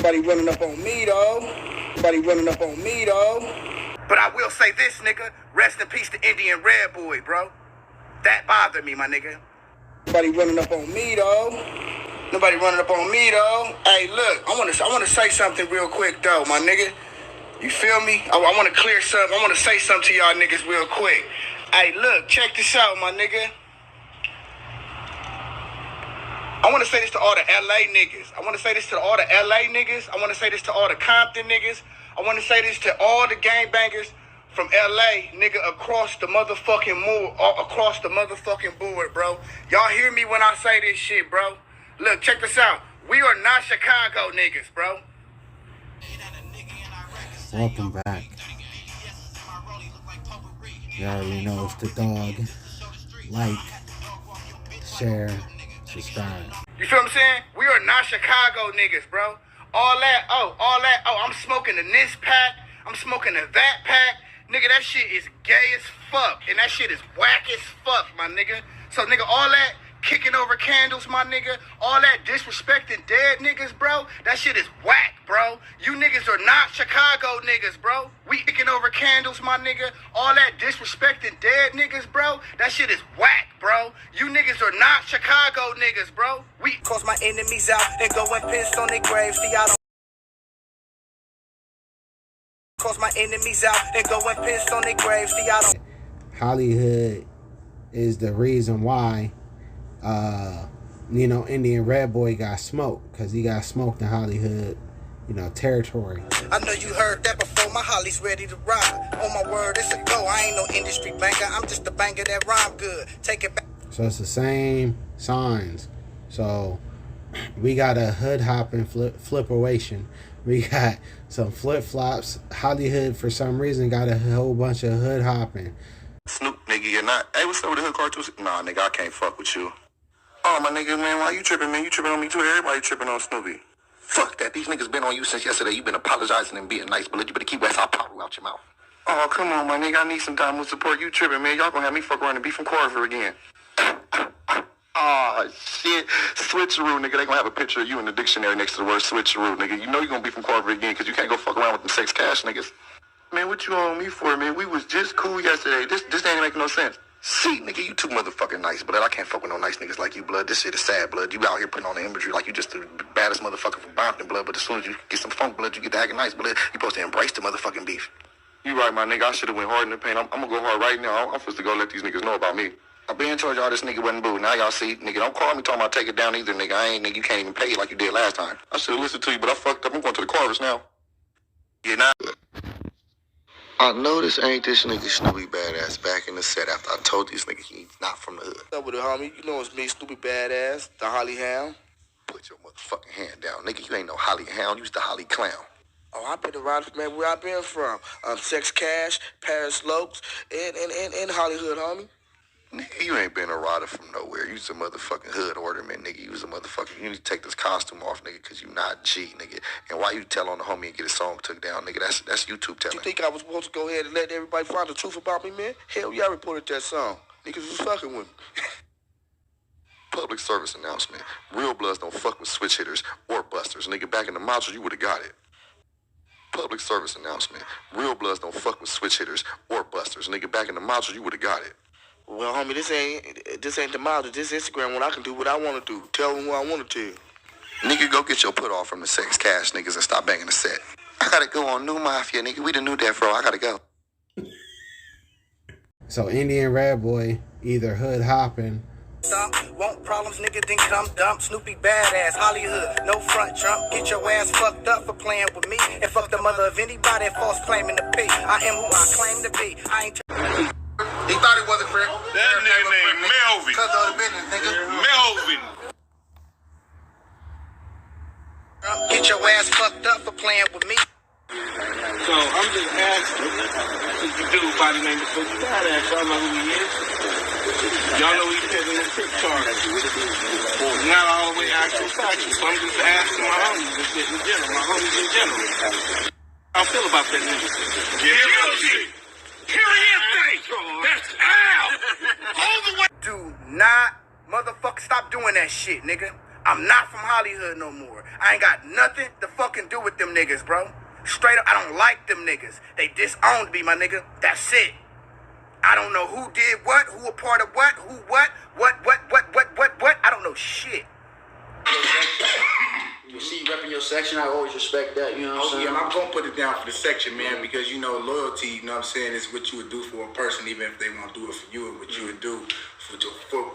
Nobody running up on me, though. Nobody running up on me, though. But I will say this, nigga. Rest in peace to Indian Red Boy, bro. That bothered me, my nigga. Nobody running up on me, though. Nobody running up on me, though. Hey, look, I want to say something real quick, though, my nigga. You feel me? I want to clear something. I want to say something to y'all niggas real quick. Hey, look, check this out, my nigga. I want to say this to all the L.A. niggas. I want to say this to all the L.A. niggas. I want to say this to all the Compton niggas. I want to say this to all the gangbangers from L.A., nigga, across the motherfucking board, bro. Y'all hear me when I say this shit, bro? Look, check this out. We are not Chicago niggas, bro. Welcome back. You already know it's the dog. Like, share, subscribe. You feel what I'm saying? We are not Chicago niggas, bro. All that, I'm smoking the this pack. I'm smoking the that pack. Nigga, that shit is gay as fuck. And that shit is whack as fuck, my nigga. So, nigga, all that kicking over candles, my nigga. All that disrespecting dead niggas, bro. That shit is whack, bro. You niggas are not Chicago niggas, bro. We kicking over candles, my nigga. All that disrespecting dead niggas, bro. That shit is whack, bro. You niggas are not Chicago niggas, bro. We cause my enemies out and go and piss on their graves. See, I don't cause my enemies out and go and piss on their graves. See, I don't. Hollyhood is the reason why Indian Red Boy got smoked, because he got smoked in Hollyhood, territory. I know you heard that before. My Holly's ready to ride. On my word, it's a go. I ain't no industry banker. I'm just a banker that rhyme good. Take it back. So it's the same signs. So we got a hood hopping flipperation. We got some flip flops. Hollyhood for some reason got a whole bunch of hood hopping. Snoop, nigga, you're not. Hey, what's up with the hood cartoons? Nah, nigga, I can't fuck with you. Oh, my nigga, man, why you tripping, man? You tripping on me too? Everybody tripping on Snoopy. Fuck that. These niggas been on you since yesterday. You been apologizing and being nice, but you better keep West Side Power out your mouth. Oh, come on, my nigga. I need some time with support. You tripping, man. Y'all gonna have me fuck around and be from Carver again. Oh, shit. Switcheroo, nigga. They gonna have a picture of you in the dictionary next to the word switcheroo, nigga. You know you gonna be from Carver again because you can't go fuck around with them sex cash niggas. Man, what you on me for, man? We was just cool yesterday. This ain't make no sense. See, nigga, you too motherfucking nice, blood. I can't fuck with no nice niggas like you, blood. This shit is sad, blood. You out here putting on the imagery like you just the baddest motherfucker from Bompton, blood. But as soon as you get some funk, blood, you get to acting nice, blood. You supposed to embrace the motherfucking beef. You right, my nigga. I should have went hard in the paint. I'm gonna go hard right now. I'm supposed to go let these niggas know about me. I've been told y'all this nigga wasn't boo. Now y'all see, nigga, don't call me talking about take it down either, nigga. Nigga, you can't even pay it like you did last time. I should have listened to you, but I fucked up. I'm going to the Carvers now. Yeah, nah. I know this ain't this nigga Snoopy Badazz back in the set after I told this nigga he's not from the hood. What's up with it, homie? You know it's me, Snoopy Badazz, the Holly Hound. Put your motherfucking hand down, nigga. You ain't no Holly Hound. You's the Holly Clown. Oh, I've been around, man, where I been from. Sex Cash, Paris Slopes, and Hollyhood, homie. Nigga, you ain't been a rider from nowhere. You's a motherfucking hood ornament, nigga. You was a motherfucking... You need to take this costume off, nigga, because you not G, nigga. And why you tell on the homie and get his song took down, nigga? That's YouTube telling. You think I was supposed to go ahead and let everybody find the truth about me, man? Hell yeah, I reported that song. Niggas was fucking with me. Public service announcement. Real bloods don't fuck with switch hitters or busters. Nigga, back in the module, you would have got it. Public service announcement. Real bloods don't fuck with switch hitters or busters. Nigga, back in the module, you would have got it. Well, homie, this ain't the model. This Instagram when I can do what I want to do. Tell them what I want to tell. Nigga, go get your put off from the sex cash niggas and stop banging the set. I gotta go on New Mafia, nigga. We the new death row. I gotta go. So Indian Red Boy either hood hopping. Want problems, nigga, then come dump. Snoopy Badazz, Hollyhood, no front jump. Get your ass fucked up for playing with me. And fuck the mother of anybody false claiming to be. I am who I claim to be. I ain't... He thought he wasn't Crip. That nigga named Melvin. Cause of the business, nigga. Melvin. Get your ass fucked up for playing with me. So I'm just asking, since you do by the name of Snoopy Badazz, y'all know who he is. Y'all know he's peddling the tip charge. Not all the way actual factual, so I'm just asking my homies in general, How I feel about that nigga. Guilty. Period. That's out. All the way. Do not, motherfucker, stop doing that shit, nigga. I'm not from Hollyhood no more. I ain't got nothing to fucking do with them niggas, bro. Straight up, I don't like them niggas. They disowned me, my nigga. That's it. I don't know who did what, who a part of what, who what. I don't know shit. You see you repping your section, I always respect that, you know what I'm saying? Yeah, I'm gonna put it down for the section, man, because you know loyalty, you know what I'm saying, is what you would do for a person, even if they won't do it for you, and what you would do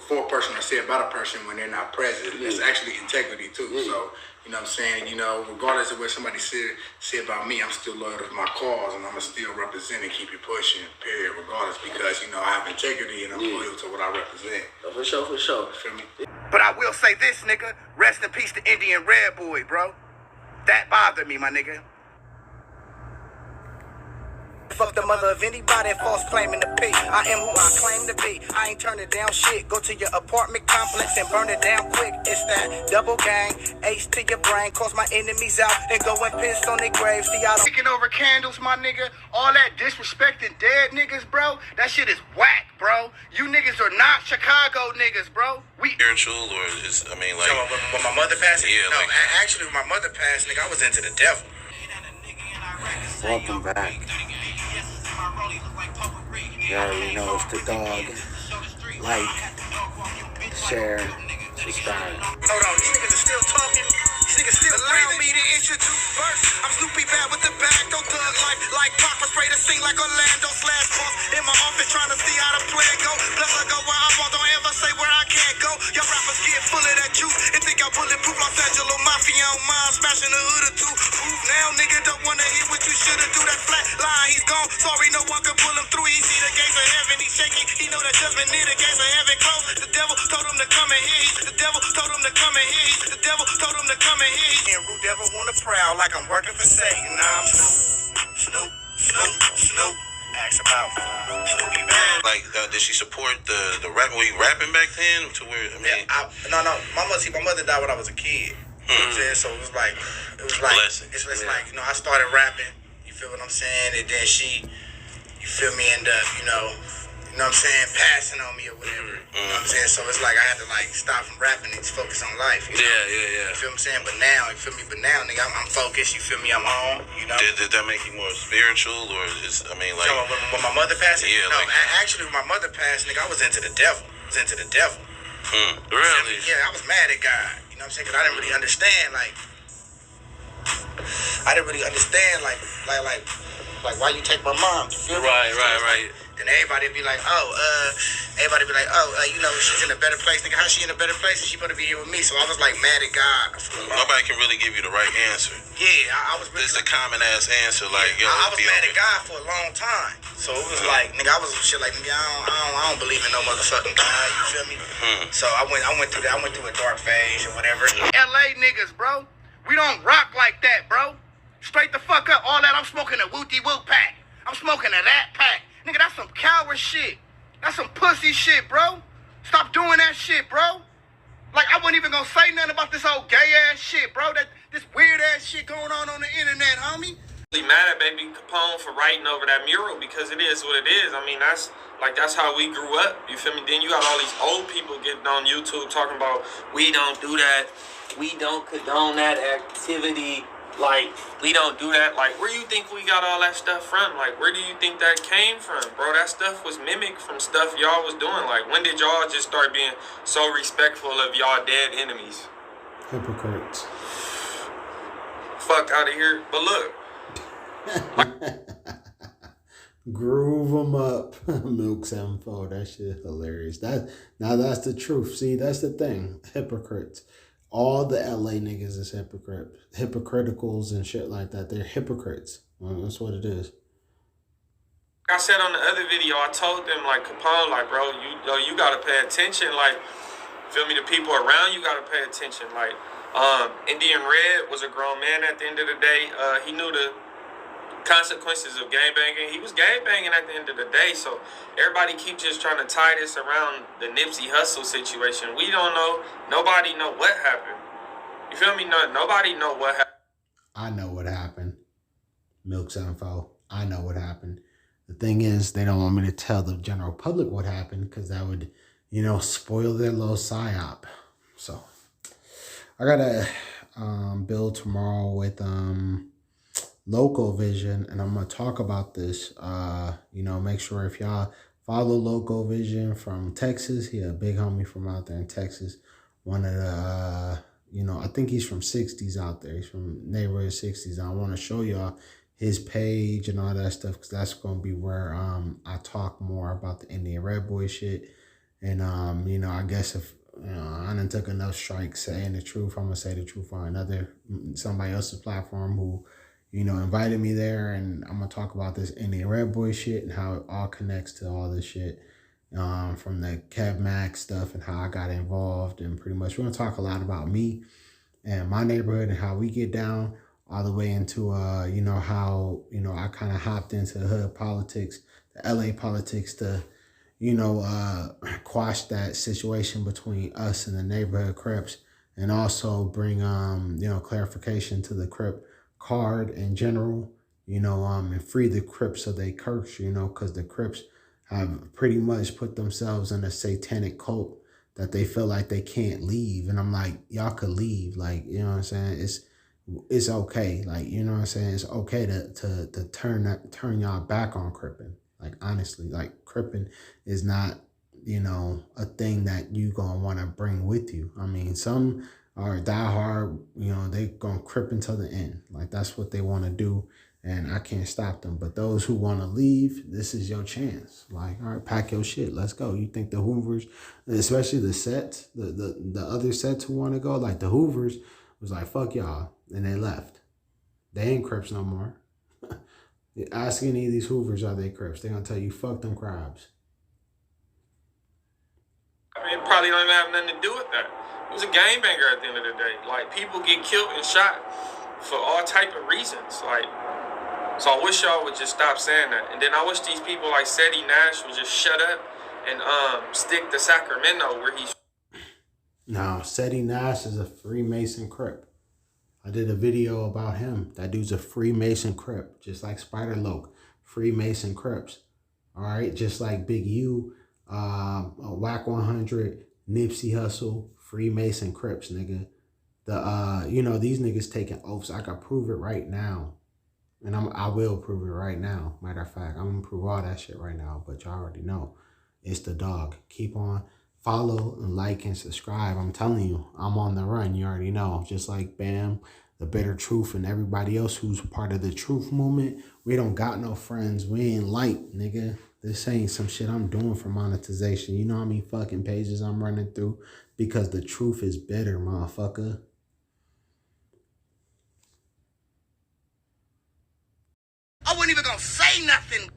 for a person or say about a person when they're not present. It's actually integrity too. So, you know what I'm saying, you know, regardless of what somebody say about me, I'm still loyal to my cause, and I'm gonna still represent and keep it pushing, period, regardless, because, you know, I have integrity and I'm loyal to what I represent. For sure, for sure. You feel me? But I will say this, nigga. Rest in peace to Indian Red Boy, bro. That bothered me, my nigga. Fuck the mother of anybody false claiming to be. I am who I claim to be. I ain't turning down shit. Go to your apartment complex and burn it down quick. It's that double gang. H to your brain. Cause my enemies out and go and piss on their graves. See, I don't... Picking over candles, my nigga. All that disrespecting dead niggas, bro. That shit is whack, bro. You niggas are not Chicago niggas, bro. We spiritual, or is, I mean, like... So, when my mother passed, yeah, no, like, actually, when my mother passed, nigga, I was into the devil. Welcome back. You already know it's the dog. Like, share, subscribe. Hold on, these niggas are still talking. These niggas still allow me to introduce first. I'm Snoopy bad with the bag, don't thug life. Like Papa spray the scene like Orlando/Boss. In my office trying to see how the plan go. Plus I go where I want, don't ever say where I can't go. Your rappers get full of that juice and think I'm bulletproof. Los Angeles Mafia on mine, smashing the hood or two. Proof now, nigga don't wanna hear what you shoulda do. That flat line, he's gone. Sorry, no one can pull him through. He see the gates of heaven, he's shaking. He know that judgment near the gates of heaven close. The devil told him to come in here. The devil told him to come in here. The devil told him to come in here. And Root Devil wanna prowl like I'm working for Satan. Nah, I'm Snoop. Ask about Snoopy bad. Like, did she support the rap? Were you rapping back then? To where, I mean... Yeah, no. My mother died when I was a kid. You know what I'm saying? So it was like, Blessings. it's like, you know, I started rapping. You feel what I'm saying? And then she, you feel me, end up, you know what I'm saying, passing on me or whatever. You know what I'm saying? So it's like I had to like stop from rapping and just focus on life. You know? Yeah. You feel what I'm saying? But now, you feel me? But now, nigga, I'm focused. You feel me? I'm home. You know. Did that make you more spiritual, or is, I mean, like... So when my mother passed, yeah, no, like, actually, when my mother passed, nigga, I was into the devil. Really? Yeah, I was mad at God. You know what I'm saying? Because I didn't really understand, like why you take my mom? You feel me? Right. Then everybody be like, you know, she's in a better place. Nigga, how she in a better place? She better be here with me. So I was like mad at God. Nobody can really give you the right answer. Yeah, I was really... This is a common ass answer, like, yo, I was mad at God for a long time. So it was like, nigga, I was shit like, nigga, I don't believe in no motherfucking God. You feel me? So I went through that. I went through a dark phase or whatever. L.A. niggas, bro. We don't rock like that, bro. Straight the fuck up. All that, I'm smoking a wooty-woo pack. I'm smoking a that pack. Nigga, that's some coward shit. That's some pussy shit, bro. Stop doing that shit, bro. Like, I wasn't even gonna say nothing about this old gay-ass shit, bro. This weird-ass shit going on the internet, homie. Really mad at Baby Capone for writing over that mural because it is what it is. I mean, that's how we grew up. You feel me? Then you got all these old people getting on YouTube talking about, we don't do that. We don't condone that activity. Like, we don't do that. Like, where you think we got all that stuff from? Like, where do you think that came from, bro? That stuff was mimicked from stuff y'all was doing. Like, when did y'all just start being so respectful of y'all dead enemies? Hypocrites. Fuck out of here. But look. Groove them up. Milk 7-4. That shit hilarious. Now that's the truth. See, that's the thing. Hypocrites. All the LA niggas is hypocriticals and shit like that. They're hypocrites. Well, that's what it is. I said on the other video, I told them, like, Capone, like, bro, you gotta pay attention. Like, feel me, the people around you gotta pay attention. Like, Indian Red was a grown man at the end of the day. He knew the consequences of gangbanging. He was gangbanging at the end of the day. So everybody keep just trying to tie this around the Nipsey HUSSLE situation. We don't know. Nobody know what happened. You feel me? Nobody know what happened. I know what happened. Milk 7-4. I know what happened. The thing is, they don't want me to tell the general public what happened because that would, spoil their little psyop. So, I gotta build tomorrow with Local Vision, and I'm gonna talk about this. You know, make sure if y'all follow Local Vision from Texas, he a big homie from out there in Texas. One of the you know, I think he's from 60s out there. He's from neighborhood 60s. I want to show y'all his page and all that stuff, because that's gonna be where I talk more about the Indian Red Boy shit. And you know, I guess if I done took enough strikes saying the truth, I'm gonna say the truth on somebody else's platform who, you know, invited me there, and I'm gonna talk about this Indian Red Boy shit and how it all connects to all this shit, from the Kev Max stuff and how I got involved, and pretty much we're gonna talk a lot about me and my neighborhood and how we get down, all the way into you know, how, you know, I kind of hopped into the hood politics, the LA politics, to, you know, quash that situation between us and the neighborhood Crips, and also bring you know, clarification to the Crip card in general, you know, and free the Crips of they curse, you know, because the Crips have pretty much put themselves in a satanic cult that they feel like they can't leave. And I'm like, y'all could leave, like, you know what I'm saying? It's okay, like, you know what I'm saying? It's okay to turn y'all back on Crippin'. Like, honestly, like, Crippin' is not, you know, a thing that you gonna want to bring with you. I mean, some are diehard, you know, they gonna Crip until the end. Like, that's what they want to do, and I can't stop them. But those who want to leave, this is your chance. Like, all right, pack your shit, let's go. You think the Hoovers, especially the sets, the other sets who want to go, like the Hoovers was like, fuck y'all, and they left. They ain't Crips no more. Ask any of these Hoovers, are they Crips? They're gonna tell you, fuck them crabs. I mean, it probably don't even have nothing to do with that. It was a gangbanger at the end of the day. Like, people get killed and shot for all type of reasons. Like, so I wish y'all would just stop saying that. And then I wish these people like Seti Nash would just shut up and stick to Sacramento where he's. Now, Seti Nash is a Freemason Crip. I did a video about him. That dude's a Freemason Crip, just like Spider Loke, Freemason Crips. All right, just like Big U, Whack 100, Nipsey Hussle, Freemason Crips, nigga. You know, these niggas taking oaths. I can prove it right now, and I will prove it right now. Matter of fact, I'm gonna prove all that shit right now. But y'all already know, it's the dog. Keep on. Follow and like and subscribe. I'm telling you, I'm on the run. You already know. Just like Bam, the Bitter Truth, and everybody else who's part of the Truth movement. We don't got no friends. We ain't light, nigga. This ain't some shit I'm doing for monetization. You know how many fucking pages I'm running through? Because the truth is better, motherfucker. I wasn't even gonna say nothing.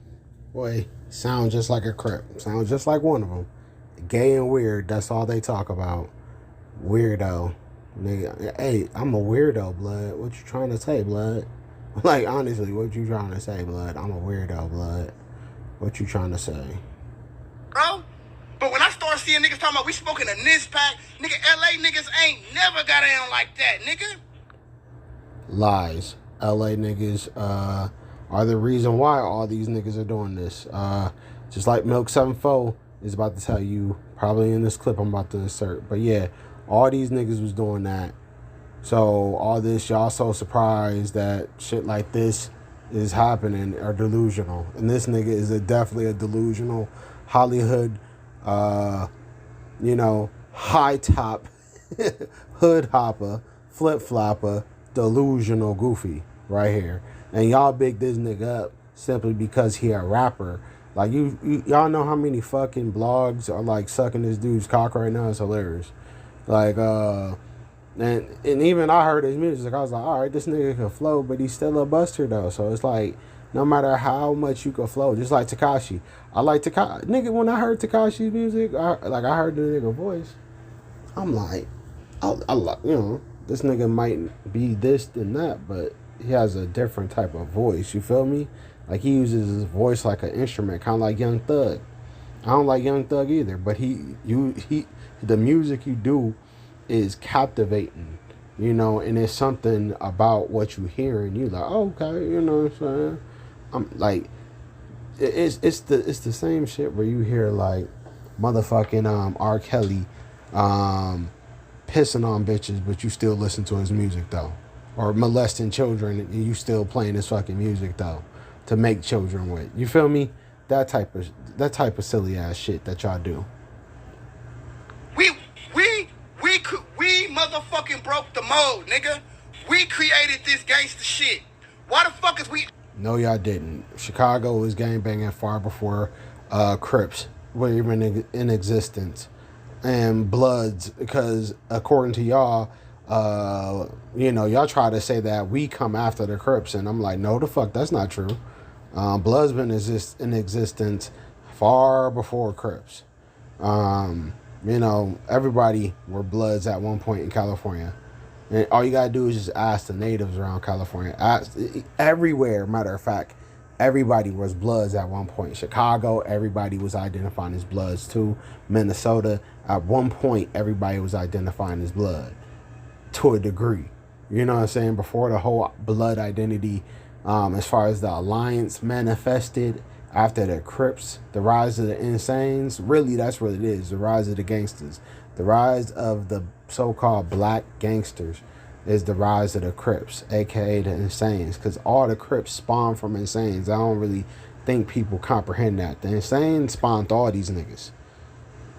Boy, sound just like a Crip. Sound just like one of them. Gay and weird, that's all they talk about. Weirdo. Nigga, hey, I'm a weirdo, blood. What you trying to say, blood? Like, honestly, what you trying to say, blood? I'm a weirdo, blood. What you trying to say? Bro, but when I start seeing niggas talking about we smoking a NIPSEY, nigga, LA niggas ain't never got down like that, nigga. Lies. LA niggas are the reason why all these niggas are doing this. Just like Milk 74 is about to tell you, probably in this clip I'm about to insert. But yeah, all these niggas was doing that. So all this, y'all so surprised that shit like this is happening are delusional. And this nigga is definitely a delusional Hollyhood, you know, high top, hood hopper, flip flopper, delusional goofy right here. And y'all big this nigga up simply because he a rapper. Like, y'all know how many fucking blogs are like sucking this dude's cock right now? It's hilarious. Like, and even I heard his music. I was like, all right, this nigga can flow, but he's still a buster though. So it's like, no matter how much you can flow, just like Tekashi. I like Tekashi. Nigga, when I heard Tekashi's music, I heard the nigga voice. I'm like, you know, this nigga might be this and that, but he has a different type of voice. You feel me? Like, he uses his voice like an instrument, kind of like Young Thug. I don't like Young Thug either, but the music you do is captivating, you know, and it's something about what you hear, and you like, oh, okay, you know what I'm saying? I'm like, it's the same shit where you hear like motherfucking R. Kelly pissing on bitches, but you still listen to his music though, or molesting children and you still playing his fucking music though, to make children with. You feel me? That type of silly ass shit that y'all do. We motherfucking broke the mold, nigga. We created this gangster shit. Why the fuck is we? No, y'all didn't. Chicago was gangbanging far before Crips were even in existence, and Bloods, because according to y'all, you know, y'all try to say that we come after the Crips, and I'm like, no, the fuck, that's not true. Bloods been in existence far before Crips. You know, everybody were Bloods at one point in California. And all you gotta do is just ask the natives around California. Everywhere, matter of fact, everybody was Bloods at one point. Chicago, everybody was identifying as Bloods too. Minnesota, at one point, everybody was identifying as Blood to a degree. You know what I'm saying? Before the whole Blood identity, as far as the alliance manifested after the Crips, the rise of the Insanes, really that's what it is, the rise of the gangsters. The rise of the so-called black gangsters is the rise of the Crips, aka the Insanes, because all the Crips spawn from Insanes. I don't really think people comprehend that. The Insanes spawned all these niggas.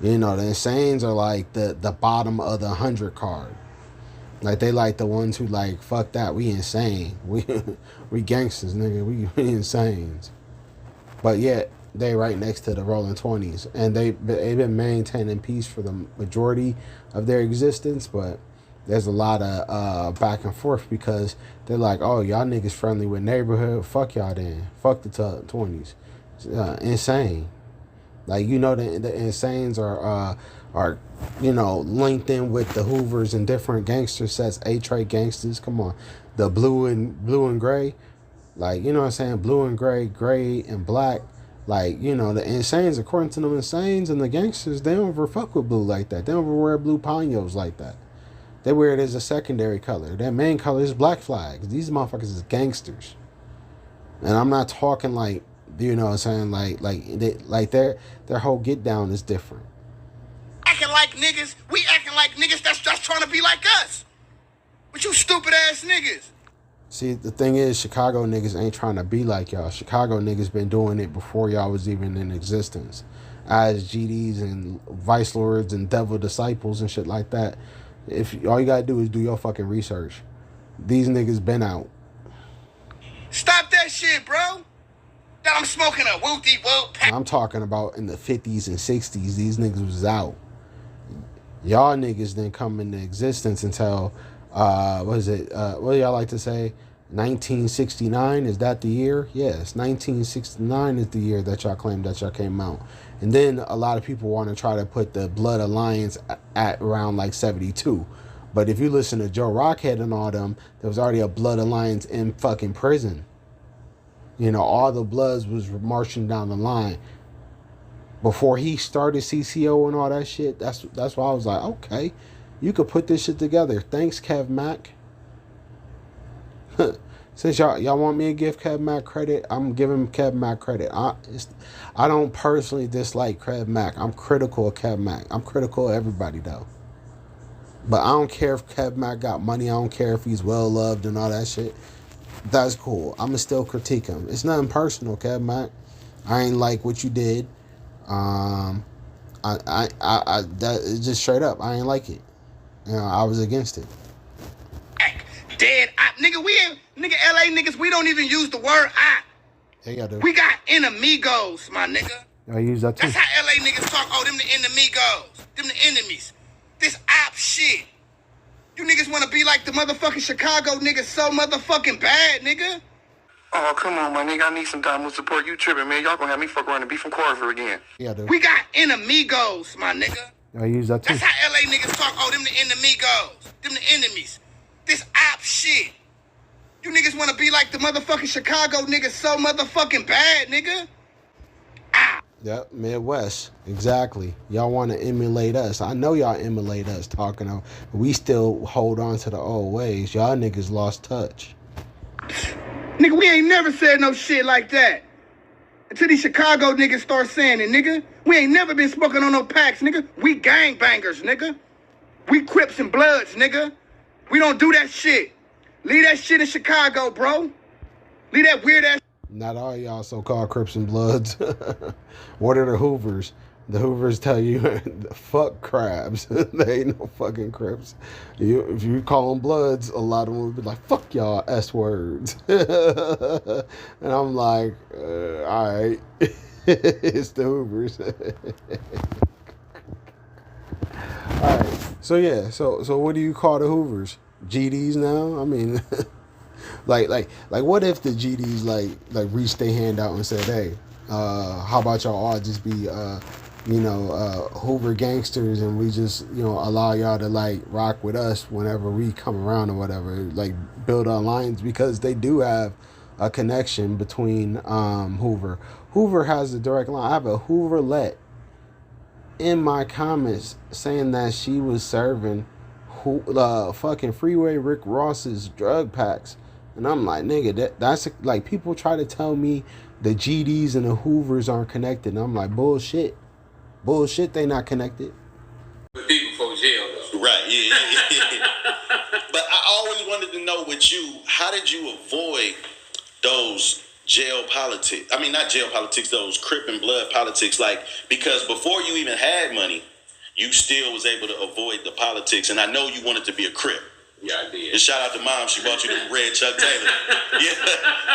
You know, the Insanes are like the bottom of the 100 card. Like, they like the ones who like, fuck that, we insane. We gangsters, nigga, we insanes. But yet, they right next to the Rolling 20s. And they've been maintaining peace for the majority of their existence. But there's a lot of back and forth because they're like, oh, y'all niggas friendly with neighborhood. Fuck y'all then. Fuck the 20s. Insane. Like, you know, the Insanes are, you know, linked in with the Hoovers and different gangster sets. A-Tray gangsters. Come on. The blue and gray. Like, you know what I'm saying? Blue and gray and black. Like, you know, the Insanes, according to them Insanes and the gangsters, they don't ever fuck with blue like that. They don't ever wear blue paños like that. They wear it as a secondary color. Their main color is black flags. These motherfuckers is gangsters. And I'm not talking like, you know what I'm saying? Like their whole get down is different. Acting like niggas. We acting like niggas that's just trying to be like us. But you stupid ass niggas. See, the thing is, Chicago niggas ain't trying to be like y'all. Chicago niggas been doing it before y'all was even in existence. As GDs and Vice Lords and Devil Disciples and shit like that. If all you gotta do is do your fucking research. These niggas been out. Stop that shit, bro. That I'm smoking a whoopty whoop. I'm talking about in the 50s and 60s. These niggas was out. Y'all niggas didn't come into existence until... what is it? What do y'all like to say? 1969, is that the year? Yes, 1969 is the year that y'all claim that y'all came out. And then a lot of people want to try to put the Blood Alliance at around like 72. But if you listen to Joe Rockhead and all them, there was already a Blood Alliance in fucking prison. You know, all the Bloods was marching down the line. Before he started CCO and all that shit, that's why I was like, okay, you could put this shit together. Thanks, Kev Mac. Since y'all want me to give Kev Mac credit, I'm giving Kev Mac credit. I don't personally dislike Kev Mac. I'm critical of Kev Mac. I'm critical of everybody though. But I don't care if Kev Mac got money. I don't care if he's well loved and all that shit. That's cool. I'ma still critique him. It's nothing personal, Kev Mac. I ain't like what you did. That just straight up. I ain't like it. You know, I was against it. Dead. Nigga, LA niggas, we don't even use the word I. Yeah, y'all do. We got enemigos, my nigga. I use that too. That's how LA niggas talk. Oh, them the enemigos. Them the enemies. This op shit. You niggas want to be like the motherfucking Chicago niggas so motherfucking bad, nigga. Oh, come on, my nigga. I need some time with support. You tripping, man. Y'all gonna have me fuck around and be from Carver again. Yeah, I do. We got enemigos, my nigga. I use that too. That's how LA niggas talk. Oh, them the enemigos. Them the enemies. This op shit. You niggas want to be like the motherfucking Chicago niggas so motherfucking bad, nigga. Yep, Midwest. Exactly. Y'all want to emulate us. I know y'all emulate us talking of. We still hold on to the old ways. Y'all niggas lost touch. Nigga, we ain't never said no shit like that. Until these Chicago niggas start saying it, nigga. We ain't never been smoking on no packs, nigga. We gangbangers, nigga. We Crips and Bloods, nigga. We don't do that shit. Leave that shit in Chicago, bro. Leave that weird ass. Not all y'all so-called Crips and Bloods. What are the Hoovers? The Hoovers tell you, fuck crabs. They ain't no fucking Crips. If you call them Bloods, a lot of them would be like, fuck y'all S words. And I'm like, all right. It's the Hoovers. All right. So yeah. So what do you call the Hoovers? GDs now? I mean, like what if the GDs like reached their hand out and said, hey, how about y'all all just be Hoover gangsters, and we just allow y'all to like rock with us whenever we come around or whatever, like build a alliance, because they do have a connection between Hoover. Hoover has a direct line. I have a Hooverlet in my comments saying that she was serving fucking Freeway Rick Ross's drug packs. And I'm like, nigga, that's like, people try to tell me the GDs and the Hoovers aren't connected. And I'm like, bullshit, they not connected. But people before jail, though. Right, yeah. But I always wanted to know with you, how did you avoid those jail politics? I mean, not jail politics, those Crip and Blood politics. Like, because before you even had money, you still was able to avoid the politics. And I know you wanted to be a Crip. Yeah, I did. And shout out to Mom. She bought you them red Chuck Taylors. Yeah,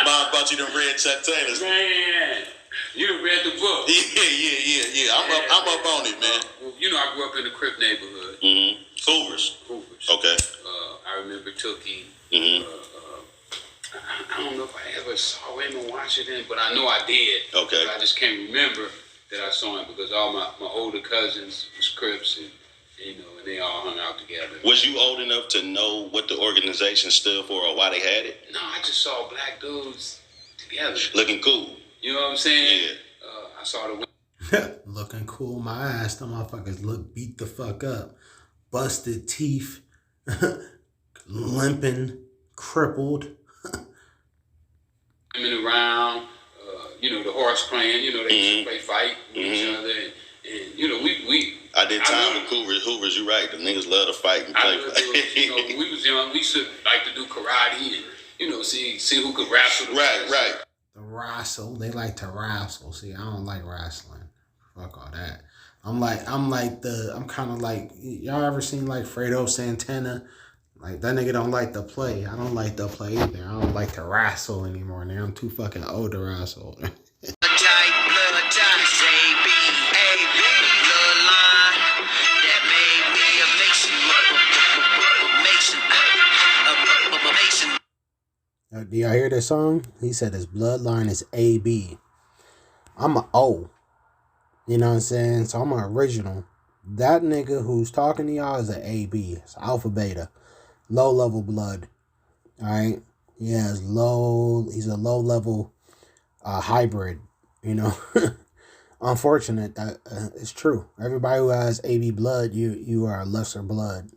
Mom bought you them red Chuck Taylors. Man, you done read the book. Yeah. I'm up on it, man. Well, I grew up in the Crip neighborhood. Mm-hmm. Hoovers. Okay. I remember Tookie. Mm-hmm. I don't know if I ever saw him in Washington, but I know I did. Okay. I just can't remember that I saw him, because all my older cousins was Crips, and they all hung out together. Was you old enough to know what the organization stood for or why they had it? No, I just saw black dudes together. Looking cool. You know what I'm saying? Yeah. I saw the Looking cool, my ass. Them motherfuckers look beat the fuck up. Busted teeth. Limping. Crippled. women around, the horse playing, they used to play fight with each other. And we I did time with Hoovers, you right. The niggas love to fight and play. When we was young, we used to like to do karate and, see who could wrestle. Right. The wrestle. They like to wrestle. See, I don't like wrestling. Fuck all that. I'm kind of like, y'all ever seen like Fredo Santana? Like, that nigga don't like to play. I don't like to play either. I don't like to wrestle anymore. Now I'm too fucking old to wrestle. Do y'all hear this song? He said his bloodline is AB. I'm a O. You know what I'm saying? So I'm an original. That nigga who's talking to y'all is an AB. It's alpha beta. Low level blood. Alright? Yeah, he's a low level hybrid. Unfortunate that it's true. Everybody who has AB blood, you are a lesser blood.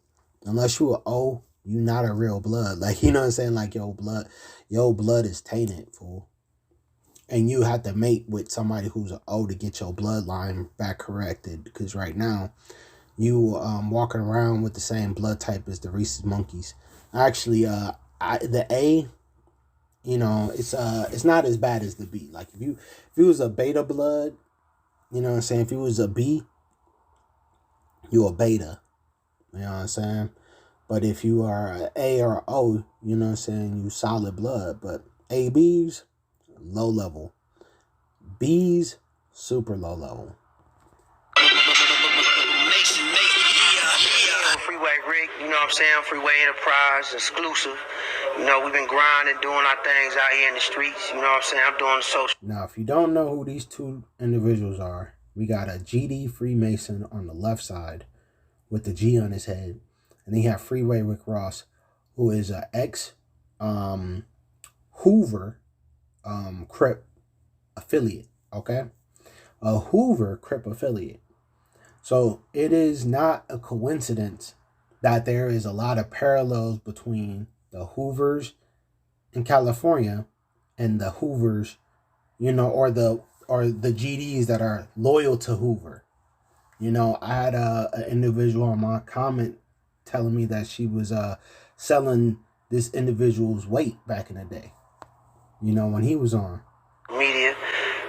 Unless you are O, you not a real blood. Like, you know what I'm saying? Like, your blood is tainted, fool. And you have to mate with somebody who's an O to get your bloodline back corrected. Because right now, you walking around with the same blood type as the Reese's Monkeys. Actually, the A, it's not as bad as the B. Like, if you was a beta blood, you know what I'm saying? If you was a B, you a beta. You know what I'm saying? But if you are an A or an O, you know what I'm saying, you solid blood. But ABs, low level. Bs, super low level. Freeway Rick, you know what I'm saying? Freeway Enterprise, exclusive. We've been grinding, doing our things out here in the streets. You know what I'm saying? I'm doing the social. Now, if you don't know who these two individuals are, we got a GD Freemason on the left side with the G on his head. And then you have Freeway Rick Ross, who is an ex-Hoover Crip affiliate, okay? A Hoover Crip affiliate. So it is not a coincidence that there is a lot of parallels between the Hoovers in California and the Hoovers, or the GDs that are loyal to Hoover. I had an individual on my comment telling me that she was selling this individual's weight back in the day. You know, when he was on media.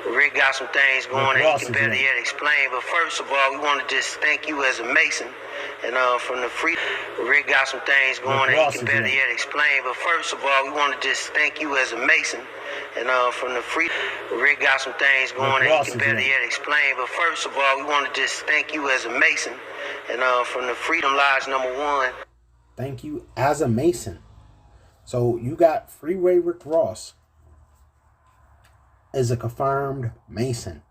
Rick got some things going that he can better yet explain. But first of all, we want to just thank you as a Mason. And from the free, Rick got some things going that he can better yet explain. But first of all, we want to just thank you as a Mason. And from the free, Rick got some things going that he can better yet explain. But first of all, we want to just thank you as a Mason. And from the Freedom Lodge #1. Thank you as a Mason. So you got Freeway Rick Ross is a confirmed Mason,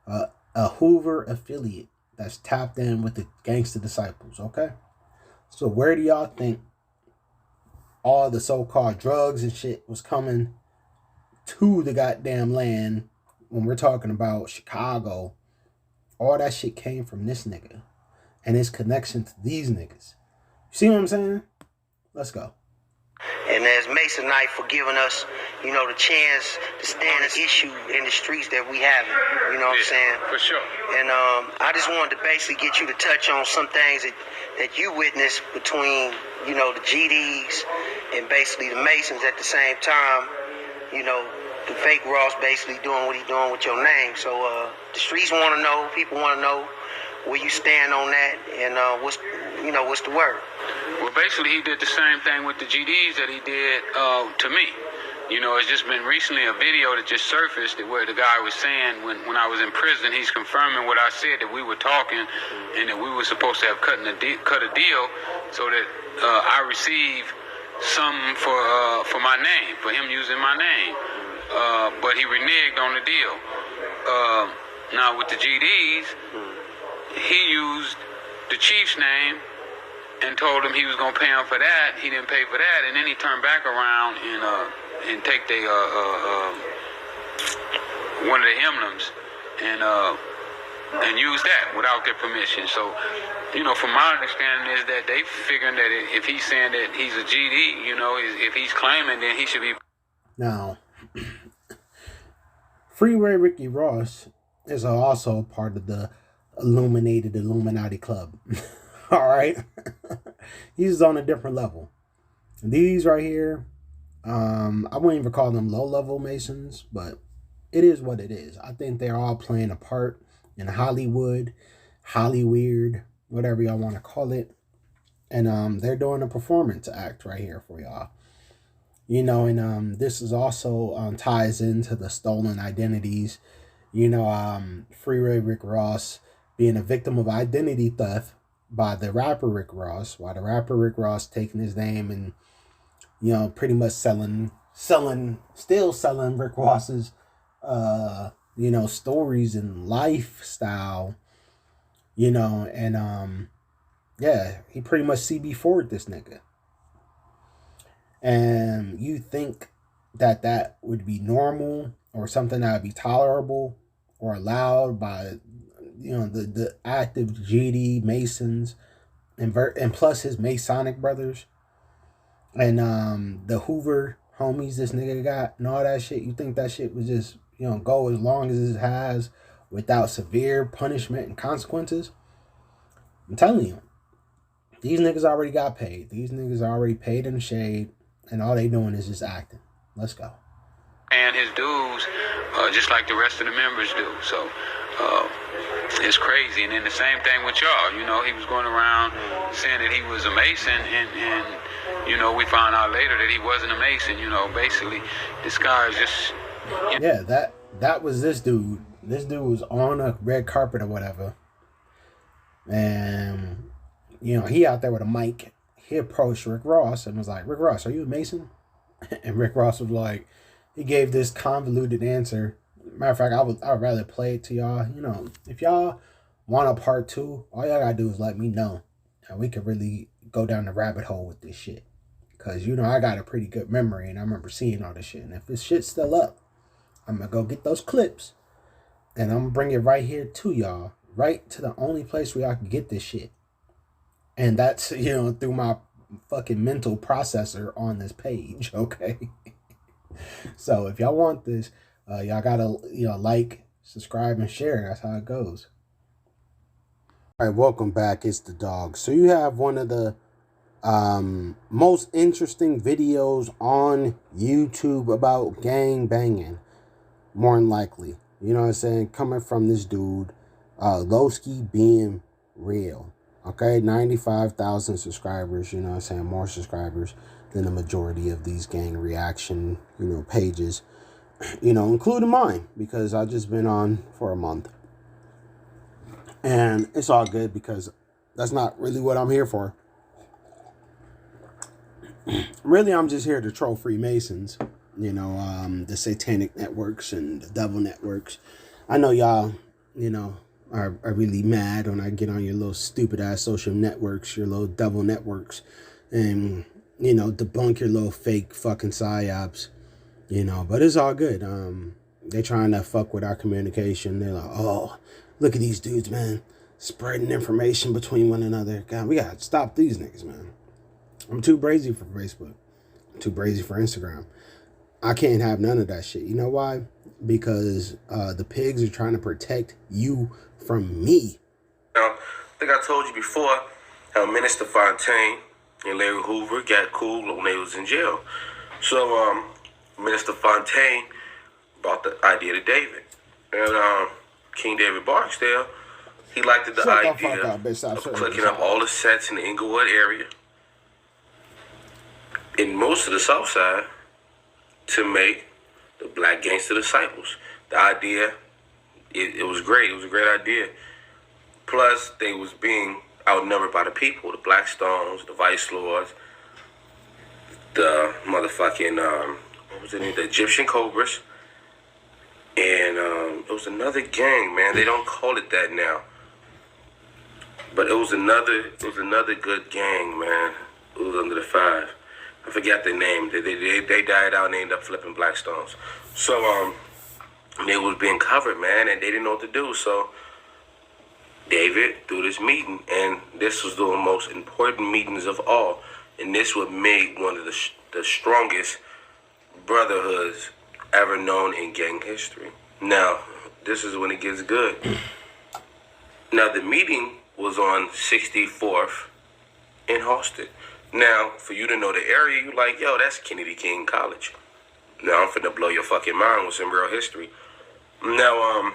a Hoover affiliate that's tapped in with the Gangster Disciples, okay? So where do y'all think all the so-called drugs and shit was coming to the goddamn land when we're talking about Chicago? All that shit came from this nigga and his connection to these niggas. You see what I'm saying? Let's go. And as Masonite for giving us, you know, the chance to stand an issue in the streets that we haven't. You know what I'm saying? For sure. And I just wanted to basically get you to touch on some things that you witnessed between, you know, the GDs and basically the Masons at the same time. You know, the fake Ross basically doing what he's doing with your name. So the streets want to know, people want to know where you stand on that, and what's the word? Well, basically, he did the same thing with the GDs that he did to me. You know, it's just been recently a video that just surfaced where the guy was saying when I was in prison, he's confirming what I said, that we were talking and that we were supposed to have cut a deal so that I receive something for my name, for him using my name. But he reneged on the deal. Now, with the GDs, he used the chief's name and told him he was gonna pay him for that. He didn't pay for that, and then he turned back around and take the one of the emblems and use that without their permission. So, you know, from my understanding is that they figuring that if he's saying that he's a GD, you know, if he's claiming, then he should be. Now, Freeway Ricky Ross is also part of the Illuminati Club. All right. He's on a different level. These right here, I wouldn't even call them low-level Masons, but it is what it is. I think they're all playing a part in Hollywood, Hollyweird, whatever y'all want to call it. And they're doing a performance act right here for y'all. You know, and this is also ties into the stolen identities. You know, Freeway Rick Ross being a victim of identity theft by the rapper Rick Ross, while the rapper Rick Ross taking his name and, you know, pretty much still selling Rick Ross's, you know, stories and lifestyle, you know, and, yeah, he pretty much CB4'd this nigga. And you think that would be normal or something that would be tolerable or allowed by, you know, the active GD Masons and plus his Masonic brothers and the Hoover homies this nigga got and all that shit? You think that shit was just, you know, go as long as it has without severe punishment and consequences? I'm telling you, these niggas already got paid. These niggas already paid in the shade, and all they doing is just acting. Let's go. And his dues, just like the rest of the members do. So it's crazy. And then the same thing with y'all. You know, he was going around saying that he was a Mason, and you know, we found out later that he wasn't a Mason. You know, basically, this guy is just. Yeah, that was this dude. This dude was on a red carpet or whatever, and you know, he out there with a mic. He approached Rick Ross and was like, "Rick Ross, are you a Mason?" And Rick Ross was like, he gave this convoluted answer. Matter of fact, I'd rather play it to y'all. You know, if y'all want a part 2, all y'all gotta do is let me know, and we could really go down the rabbit hole with this shit. Cause you know I got a pretty good memory, and I remember seeing all this shit. And if this shit's still up, I'm gonna go get those clips, and I'm gonna bring it right here to y'all, right to the only place where y'all can get this shit. And that's, you know, through my fucking mental processor on this page, okay? So if y'all want this, y'all gotta, you know, like, subscribe, and share. That's how it goes. All right, welcome back. It's the dog. So you have one of the Most interesting videos on YouTube about gang banging, more than likely. You know what I'm saying? Coming from this dude, Lowski being real. Okay, 95,000 subscribers, you know what I'm saying? More subscribers than the majority of these gang reaction, pages, including mine, because I've just been on for a month. And it's all good because that's not really what I'm here for. Really, I'm just here to troll Freemasons, the satanic networks and the devil networks. I know y'all, are really mad when I get on your little stupid ass social networks, your little devil networks, and, debunk your little fake fucking psyops, but it's all good. They trying to fuck with our communication. They're like, oh, look at these dudes, man, spreading information between one another. God, we gotta stop these niggas, man. I'm too brazy for Facebook. I'm too brazy for Instagram. I can't have none of that shit. You know why? Because the pigs are trying to protect you from me. Now, I think I told you before how Minister Fontaine and Larry Hoover got cool when they was in jail. So, Minister Fontaine brought the idea to David. And King David Barksdale, he liked the idea of clicking up all the sets in the Inglewood area in most of the South Side to make the Black Gangster Disciples. The idea, it was great. It was a great idea. Plus, they was being outnumbered by the people, the Blackstones, the Vice Lords, the motherfucking, what was it name? The Egyptian Cobras. And it was another gang, man. They don't call it that now. But it was another good gang, man. It was under the five. I forgot their name. They died out and they ended up flipping Blackstones. So they was being covered, man, and they didn't know what to do. So David threw this meeting, and this was the most important meetings of all. And this would make one of the strongest brotherhoods ever known in gang history. Now, this is when it gets good. Now, the meeting was on 64th in Halsted. Now, for you to know the area, you like, yo, that's Kennedy King College. Now, I'm finna blow your fucking mind with some real history. Now,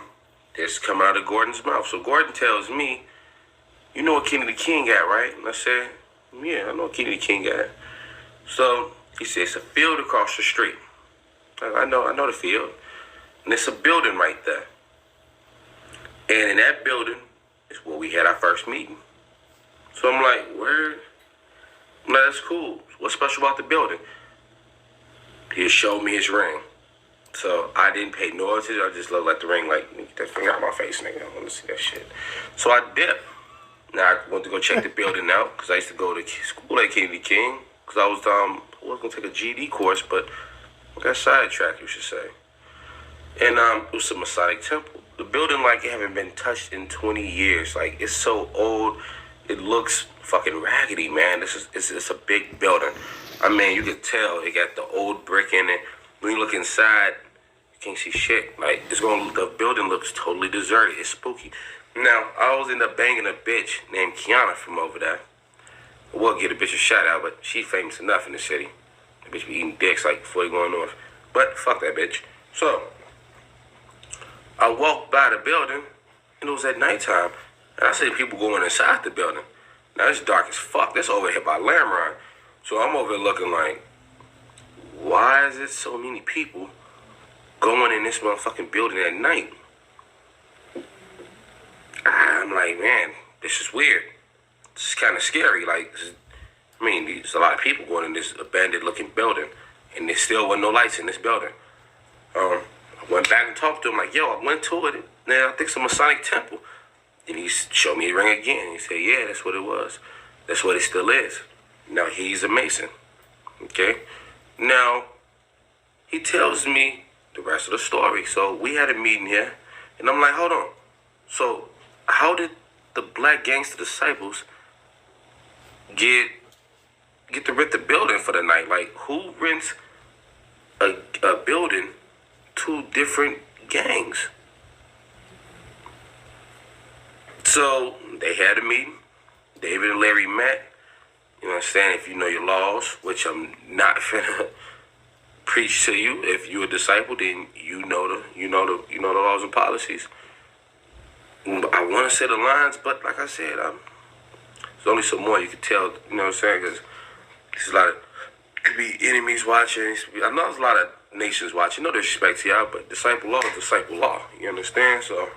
this come out of Gordon's mouth. So Gordon tells me, you know what Kennedy King got, right? And I said, yeah, I know what Kennedy King got. So he said, it's a field across the street. I know the field. And it's a building right there. And in that building is where we had our first meeting. So I'm like, where? No, that's cool. What's special about the building? He showed me his ring. So I didn't pay no attention. I just looked at the ring like, get that finger out my face, nigga. I want to see that shit. So I dipped. Now I went to go check the building out because I used to go to school at Kennedy King because I was going to take a GED course, but I got sidetracked, you should say. And it was a Masonic temple. The building, like, it haven't been touched in 20 years. Like, it's so old. It looks fucking raggedy, man. It's a big building. I mean, you could tell it got the old brick in it. When you look inside, you can't see shit. Like, the building looks totally deserted. It's spooky. Now, I always end up banging a bitch named Kiana from over there. I will get a bitch a shout out, but she famous enough in the city. The bitch be eating dicks like before you going north. But fuck that bitch. So, I walked by the building, and it was at nighttime. And I see people going inside the building. Now, it's dark as fuck. That's over here by Lamron. So I'm over here looking like, why is it so many people going in this motherfucking building at night? I'm like, man, this is weird. This is kind of scary. Like, I mean, there's a lot of people going in this abandoned looking building, and there still wasn't no lights in this building. I went back and talked to him, like, yo, I went to it. Now, I think it's a Masonic temple. And he showed me the ring again. He said, yeah, that's what it was. That's what it still is. Now, he's a Mason. Okay? Now, he tells me the rest of the story. So we had a meeting here, and I'm like, hold on. So how did the Black Gangster Disciples get to rent the building for the night? Like, who rents a building to different gangs? So they had a meeting. David and Larry met, You understand? If you know your laws, which I'm not finna preach to you. If you're a disciple, then you know the laws and policies. I want to say the lines, but like I said, there's only so more you can tell. You know what I'm saying? Because there's a lot of could be enemies watching. I know there's a lot of nations watching. No disrespect to y'all, but disciple law is disciple law. You understand? So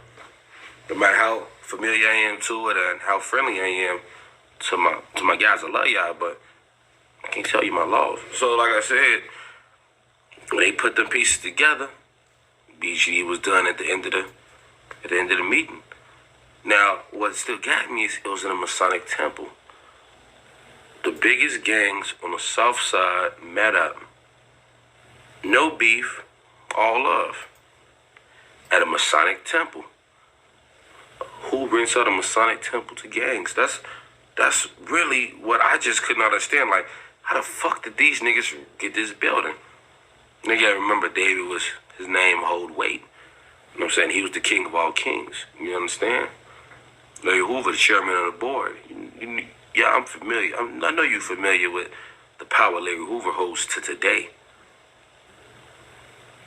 no matter how familiar I am to it and how friendly I am to my guys, I love y'all, but I can't tell you my laws. So like I said, when they put them pieces together, BGD was done at the end of the meeting. Now, what still got me is it was in a Masonic temple. The biggest gangs on the south side met up. No beef, all love. At a Masonic temple. Who brings out a Masonic temple to gangs? That's really what I just couldn't understand. Like, how the fuck did these niggas get this building? Nigga, remember David was, his name hold weight. You know what I'm saying? He was the king of all kings. You understand? Larry Hoover, the chairman of the board. Yeah, I'm familiar. I know you're familiar with the power Larry Hoover holds to today.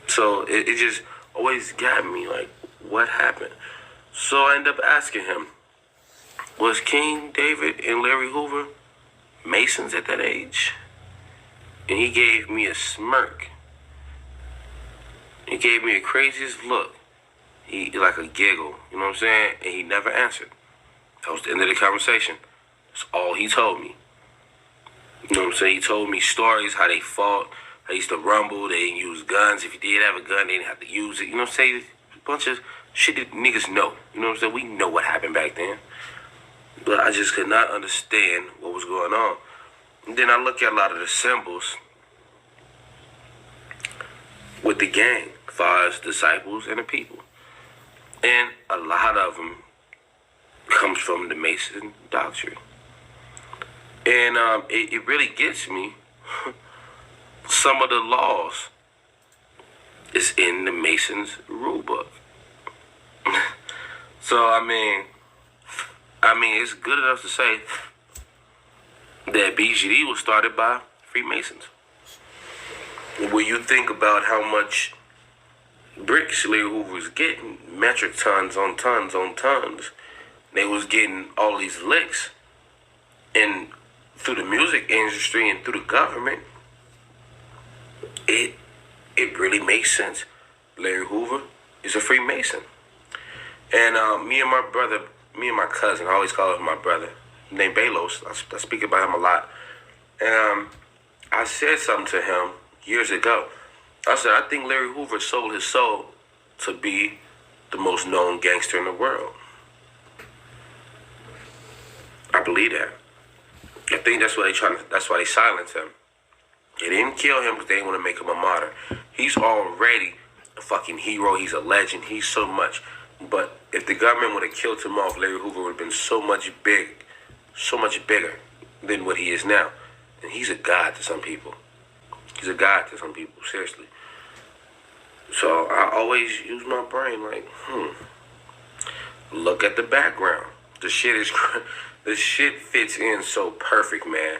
So it just always got me like, what happened? So I ended up asking him, was King David and Larry Hoover Masons at that age? And he gave me a smirk. He gave me the craziest look. He like a giggle, you know what I'm saying? And he never answered. That was the end of the conversation. That's all he told me. You know what I'm saying? He told me stories, how they fought, how they used to rumble, they didn't use guns. If you did have a gun, they didn't have to use it. You know what I'm saying? A bunch of shit that niggas know. You know what I'm saying? We know what happened back then. But I just could not understand what was going on. And then I look at a lot of the symbols with the gang, as far as disciples and the people. And a lot of them comes from the Mason doctrine. And it really gets me. Some of the laws is in the Masons rule book. So, I mean, it's good enough to say that BGD was started by Freemasons. When you think about how much bricks Larry Hoover was getting, metric tons on tons on tons, they was getting all these licks, and through the music industry and through the government, it really makes sense. Larry Hoover is a Freemason. And me and my cousin, I always call him my brother, named Balos. I speak about him a lot. And I said something to him years ago. I said, I think Larry Hoover sold his soul to be the most known gangster in the world. I believe that. I think that's why they silenced him. They didn't kill him because they didn't want to make him a martyr. He's already a fucking hero. He's a legend. He's so much. But if the government would have killed him off, Larry Hoover would have been so much bigger than what he is now. And he's a god to some people. He's a god to some people, seriously. So I always use my brain like, look at the background. The shit fits in so perfect, man.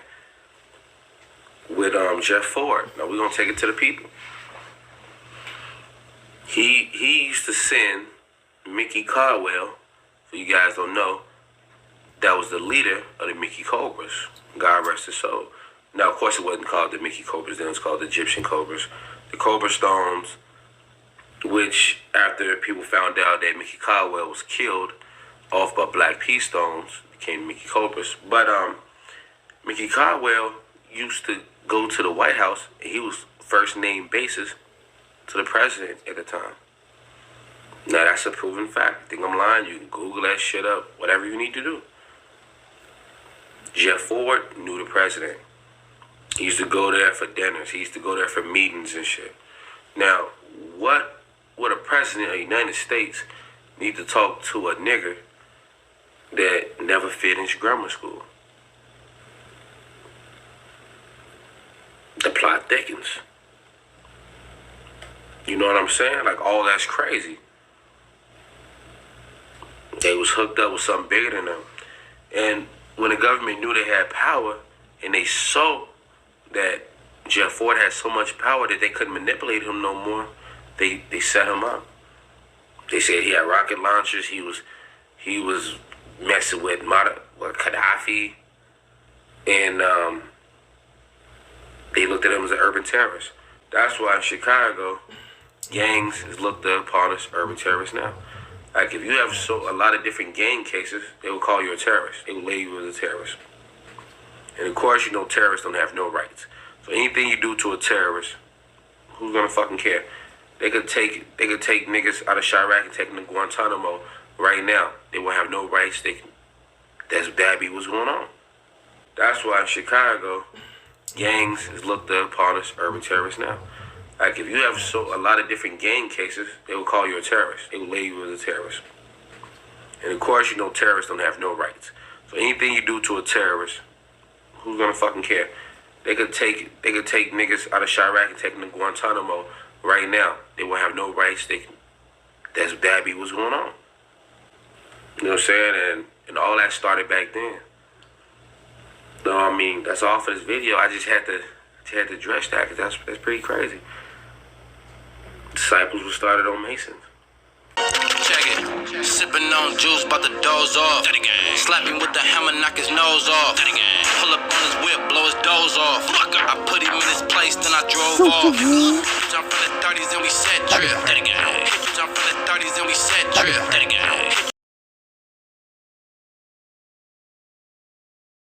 With Jeff Ford. Now we're gonna take it to the people. He used to send Mickey Caldwell, so you guys don't know, that was the leader of the Mickey Cobras. God rest his soul. Now, of course, it wasn't called the Mickey Cobras, then it was called the Egyptian Cobras. The Cobra Stones, which after people found out that Mickey Caldwell was killed off by Black P Stones, became Mickey Cobras. But Mickey Caldwell used to go to the White House, and he was first name basis to the president at the time. Now, that's a proven fact. Think I'm lying? You can Google that shit up, whatever you need to do. Jeff Ford knew the president. He used to go there for dinners. He used to go there for meetings and shit. Now, what would a president of the United States need to talk to a nigger that never finished grammar school? The plot thickens. You know what I'm saying? Like, all that's crazy. They was hooked up with something bigger than them. And when the government knew they had power, and they saw that Jeff Ford had so much power that they couldn't manipulate him no more. They set him up. They said he had rocket launchers. He was messing with Gaddafi, and they looked at him as an urban terrorist. That's why in Chicago, gangs is looked upon as urban terrorists now. Like if you have a lot of different gang cases, they will call you a terrorist. They will label you as a terrorist. And of course, you know terrorists don't have no rights. So anything you do to a terrorist, who's gonna fucking care? They could take niggas out of Chirac and take them to Guantanamo right now. They won't have no rights. That'd be what's going on. That's why in Chicago, gangs is looked upon as urban terrorists now. Like if you have a lot of different gang cases, they will call you a terrorist. They will label you as a terrorist. And of course, you know terrorists don't have no rights. So anything you do to a terrorist, who's gonna fucking care? They could take niggas out of Chirac and take them to Guantanamo right now. They won't have no rights. That'd be what's going on. You know what I'm saying? And all that started back then. No, I mean that's all for this video. I just had to address that because that's pretty crazy. Disciples were started on Masons. Check it. Sipping on juice, about to doze off. Slap him with the hammer, knock his nose off. Pull up on his whip, blow his doze off. I put him in his place, then I drove off. Jump from the 30s and we set drip. Jump from the 30s and we set drip.